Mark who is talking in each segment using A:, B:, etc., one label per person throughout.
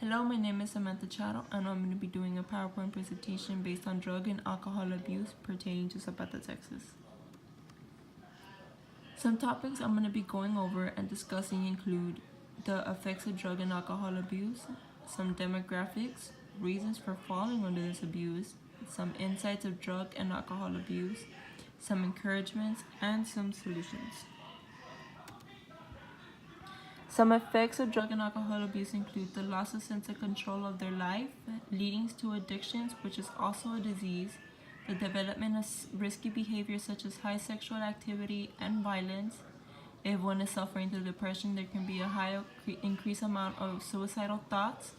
A: Hello, my name is Samantha Charo, and I'm going to be doing a PowerPoint presentation based on drug and alcohol abuse pertaining to Zapata, Texas. Some topics I'm going to be going over and discussing include the effects of drug and alcohol abuse, some demographics, reasons for falling under this abuse, some insights of drug and alcohol abuse, some encouragements, and some solutions. Some effects of drug and alcohol abuse include the loss of sense of control of their life, leading to addictions, which is also a disease, the development of risky behaviors such as high sexual activity and violence. If one is suffering through depression, there can be a high increased amount of suicidal thoughts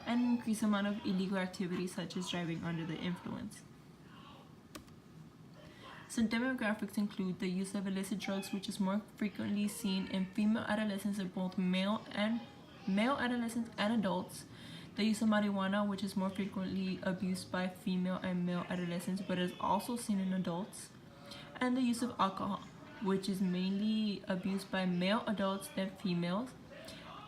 A: and an increased amount of illegal activities such as driving under the influence. Some demographics include the use of illicit drugs, which is more frequently seen in female adolescents of both male adolescents and adults. The use of marijuana, which is more frequently abused by female and male adolescents, but is also seen in adults. And the use of alcohol, which is mainly abused by male adults than females,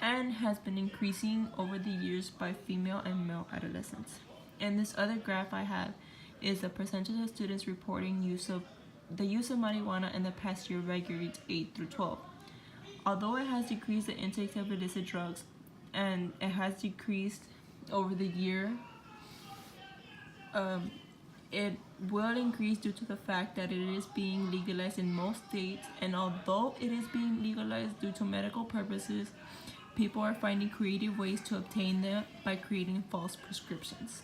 A: and has been increasing over the years by female and male adolescents. And this other graph I have is the percentage of students reporting the use of marijuana in the past year by grades 8 through 12. Although it has decreased the intake of illicit drugs, and it has decreased over the year, it will increase due to the fact that it is being legalized in most states, and although it is being legalized due to medical purposes, people are finding creative ways to obtain them by creating false prescriptions.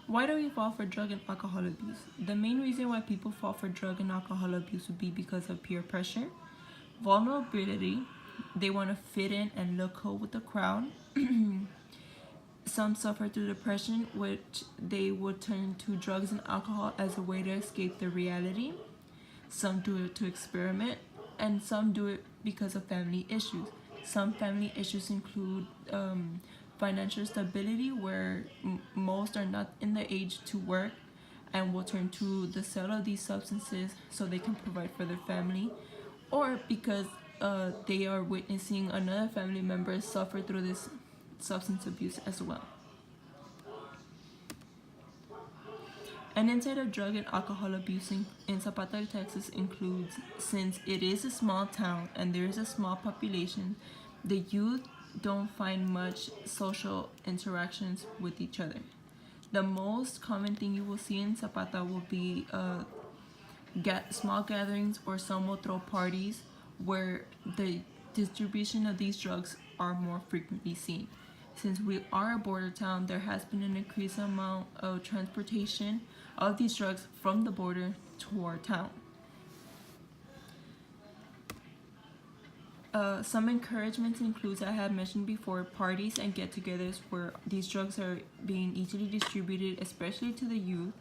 A: Why do we fall for drug and alcohol abuse? The main reason why people fall for drug and alcohol abuse would be because of peer pressure, vulnerability, they want to fit in and look cool with the crowd. Some suffer through depression, which they would turn to drugs and alcohol as a way to escape their reality. Some do it to experiment, and some do it because of family issues. Some family issues include financial stability, where most are not in the age to work and will turn to the sale of these substances so they can provide for their family, or because they are witnessing another family member suffer through this substance abuse as well. An insight of drug and alcohol abuse in Zapata, Texas includes, since it is a small town and there is a small population, the youth don't find much social interactions with each other. The most common thing you will see in Zapata will be small gatherings, or some will throw parties where the distribution of these drugs are more frequently seen. Since we are a border town, there has been an increased amount of transportation of these drugs from the border to our town. Some encouragements includes, I have mentioned before, parties and get-togethers where these drugs are being easily distributed, especially to the youth.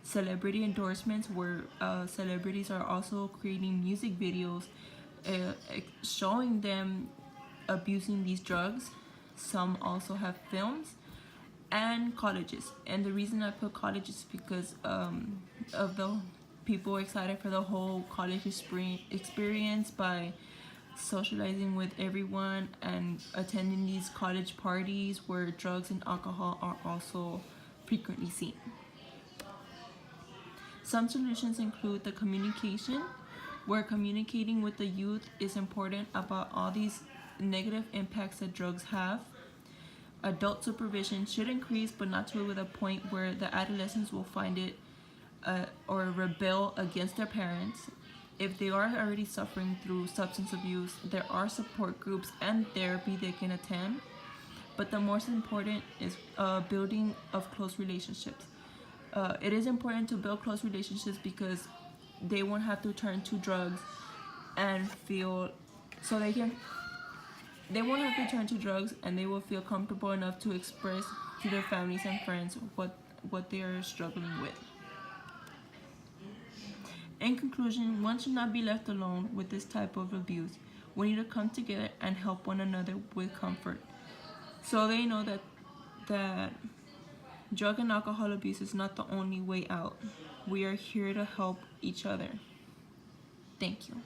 A: Celebrity endorsements, where celebrities are also creating music videos showing them abusing these drugs. Some also have films, and colleges. And the reason I put colleges is because of the people excited for the whole college experience by socializing with everyone and attending these college parties where drugs and alcohol are also frequently seen. Some solutions include the communication, where communicating with the youth is important about all these negative impacts that drugs have. Adult supervision should increase, but not to a point where the adolescents will find it or rebel against their parents. If they are already suffering through substance abuse, there are support groups and therapy they can attend. But the most important is building of close relationships. It is important to build close relationships because they won't have to turn to drugs and feel they won't have to turn to drugs, and they will feel comfortable enough to express to their families and friends what they are struggling with. In conclusion, one should not be left alone with this type of abuse. We need to come together and help one another with comfort, so they know that drug and alcohol abuse is not the only way out. We are here to help each other. Thank you.